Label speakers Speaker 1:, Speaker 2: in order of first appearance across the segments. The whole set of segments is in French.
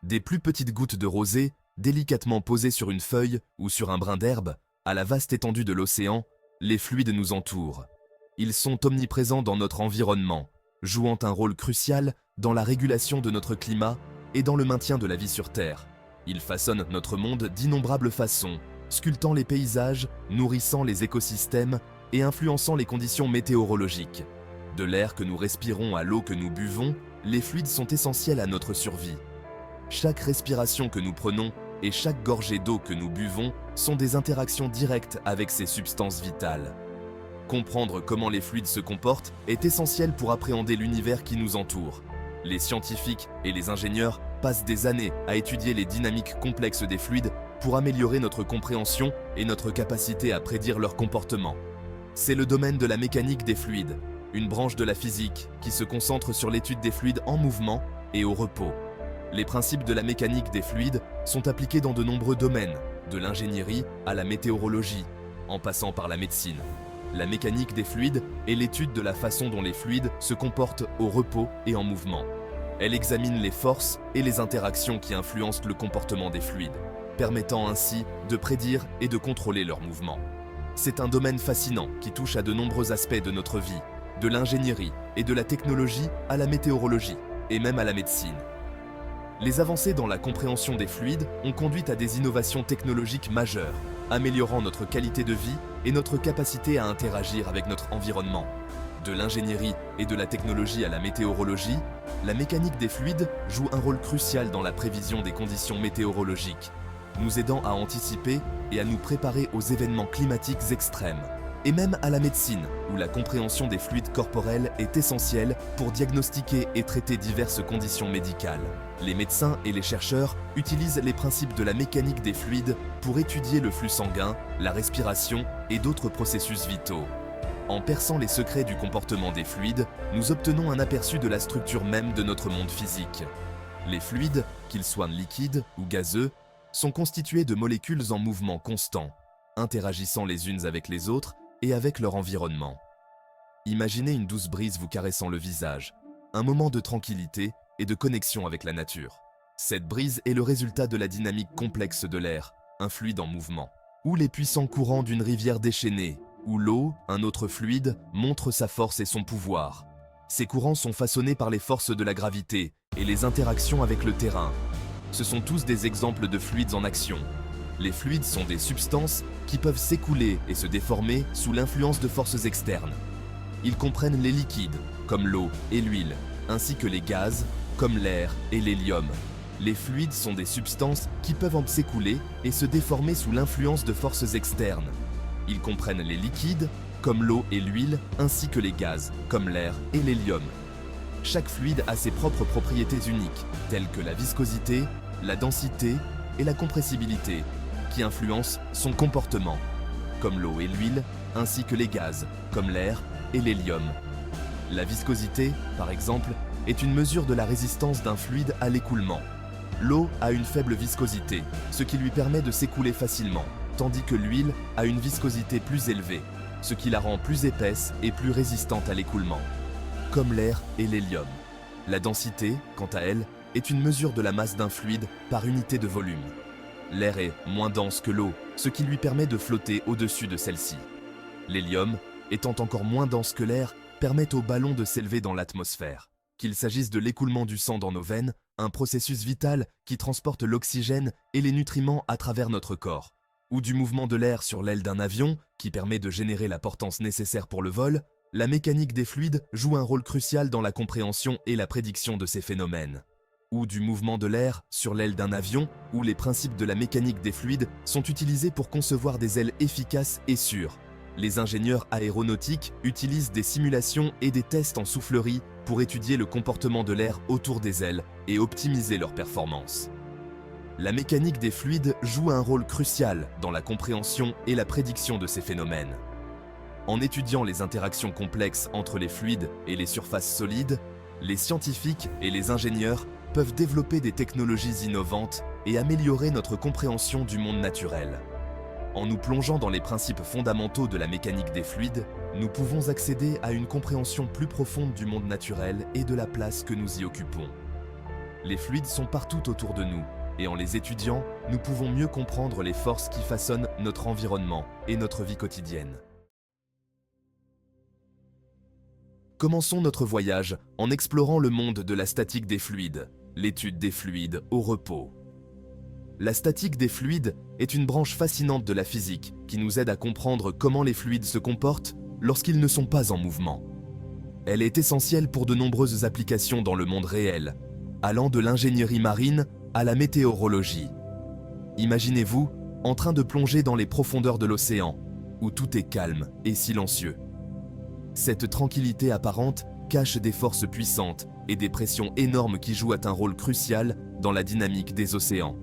Speaker 1: Des plus petites gouttes de rosée, délicatement posées sur une feuille ou sur un brin d'herbe, à la vaste étendue de l'océan, les fluides nous entourent. Ils sont omniprésents dans notre environnement, jouant un rôle crucial dans la régulation de notre climat et dans le maintien de la vie sur Terre. Ils façonnent notre monde d'innombrables façons, sculptant les paysages, nourrissant les écosystèmes et influençant les conditions météorologiques. De l'air que nous respirons à l'eau que nous buvons, les fluides sont essentiels à notre survie. Chaque respiration que nous prenons et chaque gorgée d'eau que nous buvons sont des interactions directes avec ces substances vitales. Comprendre comment les fluides se comportent est essentiel pour appréhender l'univers qui nous entoure. Les scientifiques et les ingénieurs passent des années à étudier les dynamiques complexes des fluides pour améliorer notre compréhension et notre capacité à prédire leur comportement. C'est le domaine de la mécanique des fluides, une branche de la physique qui se concentre sur l'étude des fluides en mouvement et au repos. Les principes de la mécanique des fluides sont appliqués dans de nombreux domaines, de l'ingénierie à la météorologie, en passant par la médecine. La mécanique des fluides est l'étude de la façon dont les fluides se comportent au repos et en mouvement. Elle examine les forces et les interactions qui influencent le comportement des fluides, permettant ainsi de prédire et de contrôler leur mouvement. C'est un domaine fascinant qui touche à de nombreux aspects de notre vie, de l'ingénierie et de la technologie à la météorologie, et même à la médecine. Les avancées dans la compréhension des fluides ont conduit à des innovations technologiques majeures, améliorant notre qualité de vie et notre capacité à interagir avec notre environnement. De l'ingénierie et de la technologie à la météorologie, la mécanique des fluides joue un rôle crucial dans la prévision des conditions météorologiques, nous aidant à anticiper et à nous préparer aux événements climatiques extrêmes. Et même à la médecine, où la compréhension des fluides corporels est essentielle pour diagnostiquer et traiter diverses conditions médicales. Les médecins et les chercheurs utilisent les principes de la mécanique des fluides pour étudier le flux sanguin, la respiration et d'autres processus vitaux. En perçant les secrets du comportement des fluides, nous obtenons un aperçu de la structure même de notre monde physique. Les fluides, qu'ils soient liquides ou gazeux, sont constitués de molécules en mouvement constant, interagissant les unes avec les autres et avec leur environnement. Imaginez une douce brise vous caressant le visage, un moment de tranquillité et de connexion avec la nature. Cette brise est le résultat de la dynamique complexe de l'air, un fluide en mouvement, ou les puissants courants d'une rivière déchaînée, où l'eau, un autre fluide, montre sa force et son pouvoir. Ces courants sont façonnés par les forces de la gravité et les interactions avec le terrain. Ce sont tous des exemples de fluides en action. Les fluides sont des substances qui peuvent s'écouler et se déformer sous l'influence de forces externes. Ils comprennent les liquides, comme l'eau et l'huile, ainsi que les gaz, comme l'air et l'hélium. Les fluides sont des substances qui peuvent s'écouler et se déformer sous l'influence de forces externes. Ils comprennent les liquides, comme l'eau et l'huile, ainsi que les gaz, comme l'air et l'hélium. Chaque fluide a ses propres propriétés uniques, telles que la viscosité, la densité et la compressibilité, qui influencent son comportement, comme l'eau et l'huile, ainsi que les gaz, comme l'air et l'hélium. La viscosité, par exemple, est une mesure de la résistance d'un fluide à l'écoulement. L'eau a une faible viscosité, ce qui lui permet de s'écouler facilement, tandis que l'huile a une viscosité plus élevée, ce qui la rend plus épaisse et plus résistante à l'écoulement, comme l'air et l'hélium. La densité, quant à elle, est une mesure de la masse d'un fluide par unité de volume. L'air est moins dense que l'eau, ce qui lui permet de flotter au-dessus de celle-ci. L'hélium, étant encore moins dense que l'air, permet au ballon de s'élever dans l'atmosphère. Qu'il s'agisse de l'écoulement du sang dans nos veines, un processus vital qui transporte l'oxygène et les nutriments à travers notre corps, ou du mouvement de l'air sur l'aile d'un avion qui permet de générer la portance nécessaire pour le vol, la mécanique des fluides joue un rôle crucial dans la compréhension et la prédiction de ces phénomènes. Ou du mouvement de l'air sur l'aile d'un avion, où les principes de la mécanique des fluides sont utilisés pour concevoir des ailes efficaces et sûres. Les ingénieurs aéronautiques utilisent des simulations et des tests en soufflerie pour étudier le comportement de l'air autour des ailes et optimiser leur performance. La mécanique des fluides joue un rôle crucial dans la compréhension et la prédiction de ces phénomènes. En étudiant les interactions complexes entre les fluides et les surfaces solides, les scientifiques et les ingénieurs peuvent développer des technologies innovantes et améliorer notre compréhension du monde naturel. En nous plongeant dans les principes fondamentaux de la mécanique des fluides, nous pouvons accéder à une compréhension plus profonde du monde naturel et de la place que nous y occupons. Les fluides sont partout autour de nous, et en les étudiant, nous pouvons mieux comprendre les forces qui façonnent notre environnement et notre vie quotidienne. Commençons notre voyage en explorant le monde de la statique des fluides, l'étude des fluides au repos. La statique des fluides est une branche fascinante de la physique qui nous aide à comprendre comment les fluides se comportent lorsqu'ils ne sont pas en mouvement. Elle est essentielle pour de nombreuses applications dans le monde réel, allant de l'ingénierie marine à la météorologie. Imaginez-vous en train de plonger dans les profondeurs de l'océan, où tout est calme et silencieux. Cette tranquillité apparente cache des forces puissantes et des pressions énormes qui jouent un rôle crucial dans la dynamique des océans.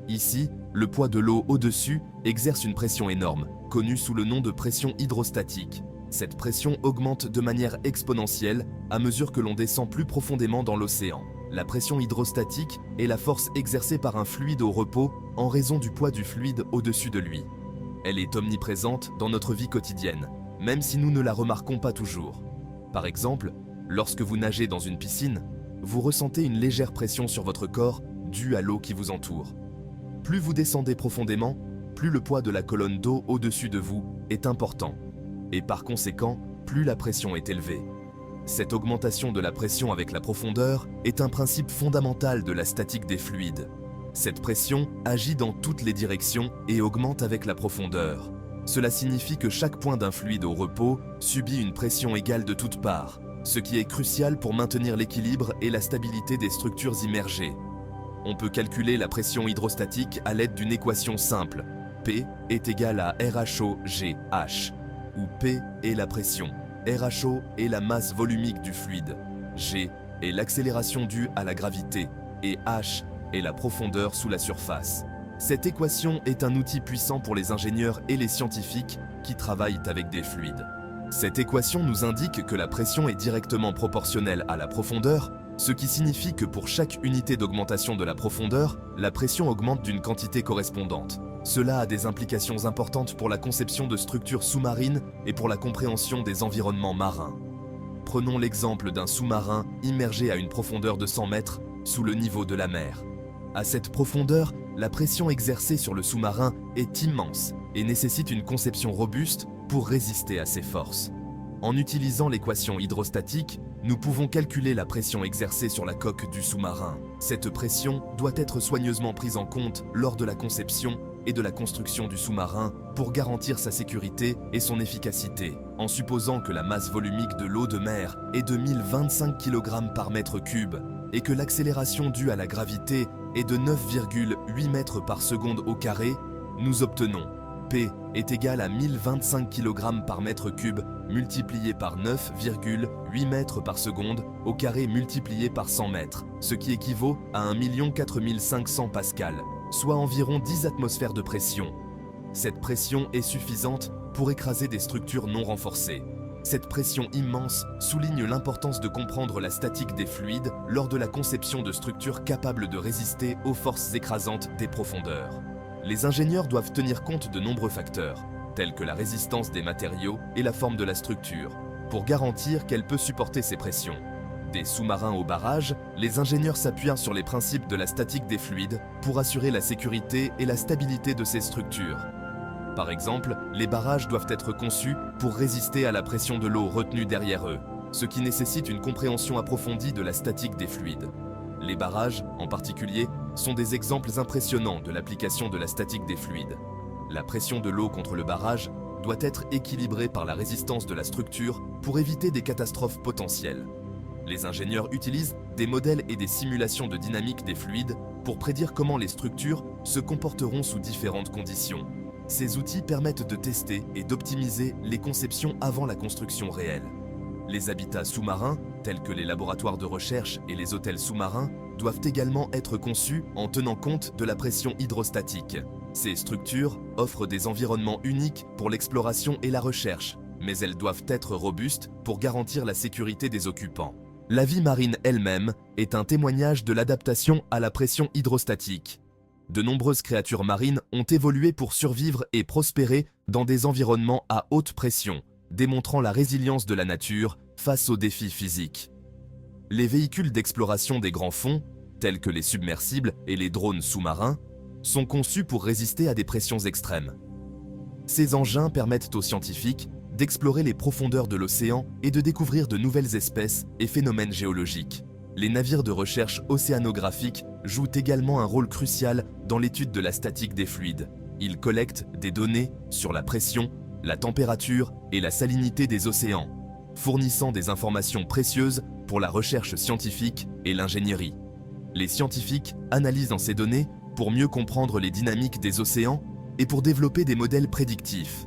Speaker 1: Ici, le poids de l'eau au-dessus exerce une pression énorme, connue sous le nom de pression hydrostatique. Cette pression augmente de manière exponentielle à mesure que l'on descend plus profondément dans l'océan. La pression hydrostatique est la force exercée par un fluide au repos en raison du poids du fluide au-dessus de lui. Elle est omniprésente dans notre vie quotidienne, même si nous ne la remarquons pas toujours. Par exemple, lorsque vous nagez dans une piscine, vous ressentez une légère pression sur votre corps due à l'eau qui vous entoure. Plus vous descendez profondément, plus le poids de la colonne d'eau au-dessus de vous est important, et par conséquent, plus la pression est élevée. Cette augmentation de la pression avec la profondeur est un principe fondamental de la statique des fluides. Cette pression agit dans toutes les directions et augmente avec la profondeur. Cela signifie que chaque point d'un fluide au repos subit une pression égale de toutes parts, ce qui est crucial pour maintenir l'équilibre et la stabilité des structures immergées. On peut calculer la pression hydrostatique à l'aide d'une équation simple. P est égal à RHO-G-H, où P est la pression, RHO est la masse volumique du fluide, G est l'accélération due à la gravité et H est la profondeur sous la surface. Cette équation est un outil puissant pour les ingénieurs et les scientifiques qui travaillent avec des fluides. Cette équation nous indique que la pression est directement proportionnelle à la profondeur, ce qui signifie que pour chaque unité d'augmentation de la profondeur, la pression augmente d'une quantité correspondante. Cela a des implications importantes pour la conception de structures sous-marines et pour la compréhension des environnements marins. Prenons l'exemple d'un sous-marin immergé à une profondeur de 100 mètres sous le niveau de la mer. À cette profondeur, la pression exercée sur le sous-marin est immense et nécessite une conception robuste pour résister à ces forces. En utilisant l'équation hydrostatique, nous pouvons calculer la pression exercée sur la coque du sous-marin. Cette pression doit être soigneusement prise en compte lors de la conception et de la construction du sous-marin pour garantir sa sécurité et son efficacité, en supposant que la masse volumique de l'eau de mer est de 1025 kg par mètre cube et que l'accélération due à la gravité est de 9,8 mètres par seconde au carré, nous obtenons P est égal à 1025 kg par mètre cube multiplié par 9,8 mètres par seconde au carré multiplié par 100 mètres, ce qui équivaut à 1 4 500 pascal, soit environ 10 atmosphères de pression. Cette pression est suffisante pour écraser des structures non renforcées. Cette pression immense souligne l'importance de comprendre la statique des fluides lors de la conception de structures capables de résister aux forces écrasantes des profondeurs. Les ingénieurs doivent tenir compte de nombreux facteurs, tels que la résistance des matériaux et la forme de la structure, pour garantir qu'elle peut supporter ces pressions. Des sous-marins au barrage, les ingénieurs s'appuient sur les principes de la statique des fluides pour assurer la sécurité et la stabilité de ces structures. Par exemple, les barrages doivent être conçus pour résister à la pression de l'eau retenue derrière eux, ce qui nécessite une compréhension approfondie de la statique des fluides. Les barrages, en particulier, sont des exemples impressionnants de l'application de la statique des fluides. La pression de l'eau contre le barrage doit être équilibrée par la résistance de la structure pour éviter des catastrophes potentielles. Les ingénieurs utilisent des modèles et des simulations de dynamique des fluides pour prédire comment les structures se comporteront sous différentes conditions. Ces outils permettent de tester et d'optimiser les conceptions avant la construction réelle. Les habitats sous-marins, tels que les laboratoires de recherche et les hôtels sous-marins, doivent également être conçus en tenant compte de la pression hydrostatique. Ces structures offrent des environnements uniques pour l'exploration et la recherche, mais elles doivent être robustes pour garantir la sécurité des occupants. La vie marine elle-même est un témoignage de l'adaptation à la pression hydrostatique. De nombreuses créatures marines ont évolué pour survivre et prospérer dans des environnements à haute pression, démontrant la résilience de la nature face aux défis physiques. Les véhicules d'exploration des grands fonds, tels que les submersibles et les drones sous-marins, sont conçus pour résister à des pressions extrêmes. Ces engins permettent aux scientifiques d'explorer les profondeurs de l'océan et de découvrir de nouvelles espèces et phénomènes géologiques. Les navires de recherche océanographique jouent également un rôle crucial dans l'étude de la statique des fluides. Ils collectent des données sur la pression, la température et la salinité des océans, fournissant des informations précieuses pour la recherche scientifique et l'ingénierie. Les scientifiques analysent ces données pour mieux comprendre les dynamiques des océans et pour développer des modèles prédictifs.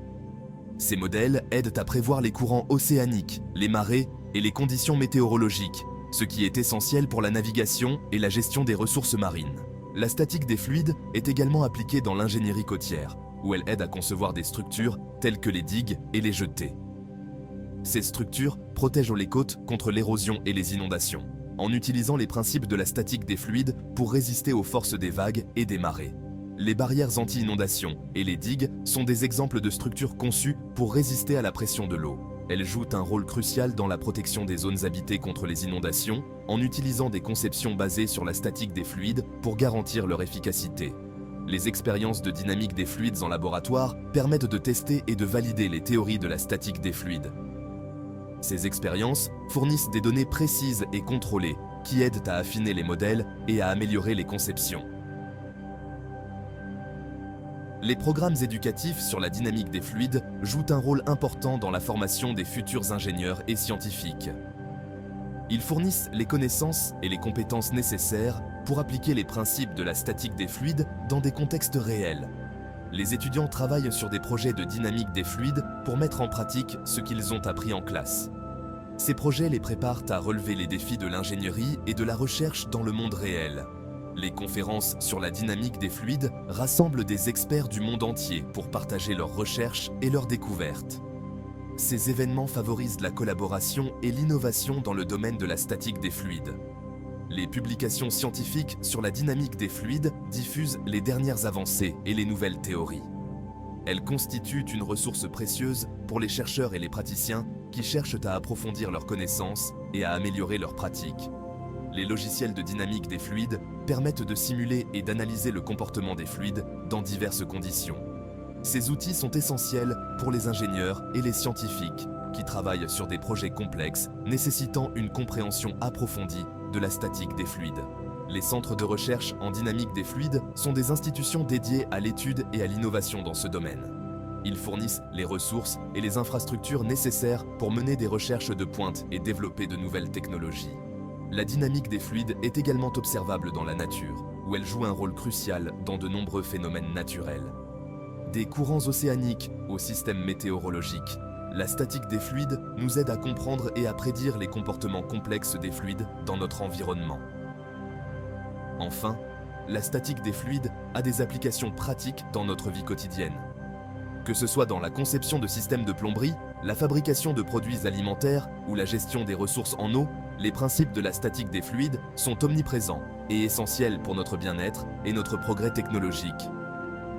Speaker 1: Ces modèles aident à prévoir les courants océaniques, les marées et les conditions météorologiques, ce qui est essentiel pour la navigation et la gestion des ressources marines. La statique des fluides est également appliquée dans l'ingénierie côtière, où elle aide à concevoir des structures telles que les digues et les jetées. Ces structures protègent les côtes contre l'érosion et les inondations, en utilisant les principes de la statique des fluides pour résister aux forces des vagues et des marées. Les barrières anti-inondation et les digues sont des exemples de structures conçues pour résister à la pression de l'eau. Elles jouent un rôle crucial dans la protection des zones habitées contre les inondations en utilisant des conceptions basées sur la statique des fluides pour garantir leur efficacité. Les expériences de dynamique des fluides en laboratoire permettent de tester et de valider les théories de la statique des fluides. Ces expériences fournissent des données précises et contrôlées qui aident à affiner les modèles et à améliorer les conceptions. Les programmes éducatifs sur la dynamique des fluides jouent un rôle important dans la formation des futurs ingénieurs et scientifiques. Ils fournissent les connaissances et les compétences nécessaires pour appliquer les principes de la statique des fluides dans des contextes réels. Les étudiants travaillent sur des projets de dynamique des fluides pour mettre en pratique ce qu'ils ont appris en classe. Ces projets les préparent à relever les défis de l'ingénierie et de la recherche dans le monde réel. Les conférences sur la dynamique des fluides rassemblent des experts du monde entier pour partager leurs recherches et leurs découvertes. Ces événements favorisent la collaboration et l'innovation dans le domaine de la statique des fluides. Les publications scientifiques sur la dynamique des fluides diffusent les dernières avancées et les nouvelles théories. Elles constituent une ressource précieuse pour les chercheurs et les praticiens qui cherchent à approfondir leurs connaissances et à améliorer leurs pratiques. Les logiciels de dynamique des fluides permettent de simuler et d'analyser le comportement des fluides dans diverses conditions. Ces outils sont essentiels pour les ingénieurs et les scientifiques qui travaillent sur des projets complexes nécessitant une compréhension approfondie de la statique des fluides. Les centres de recherche en dynamique des fluides sont des institutions dédiées à l'étude et à l'innovation dans ce domaine. Ils fournissent les ressources et les infrastructures nécessaires pour mener des recherches de pointe et développer de nouvelles technologies. La dynamique des fluides est également observable dans la nature, où elle joue un rôle crucial dans de nombreux phénomènes naturels. Des courants océaniques aux systèmes météorologiques, la statique des fluides nous aide à comprendre et à prédire les comportements complexes des fluides dans notre environnement. Enfin, la statique des fluides a des applications pratiques dans notre vie quotidienne. Que ce soit dans la conception de systèmes de plomberie, la fabrication de produits alimentaires ou la gestion des ressources en eau, les principes de la statique des fluides sont omniprésents et essentiels pour notre bien-être et notre progrès technologique.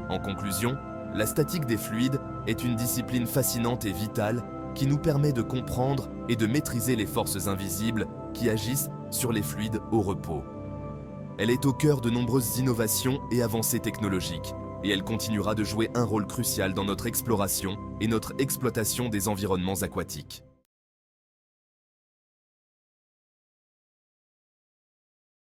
Speaker 1: En conclusion, la statique des fluides est une discipline fascinante et vitale qui nous permet de comprendre et de maîtriser les forces invisibles qui agissent sur les fluides au repos. Elle est au cœur de nombreuses innovations et avancées technologiques, et elle continuera de jouer un rôle crucial dans notre exploration et notre exploitation des environnements aquatiques.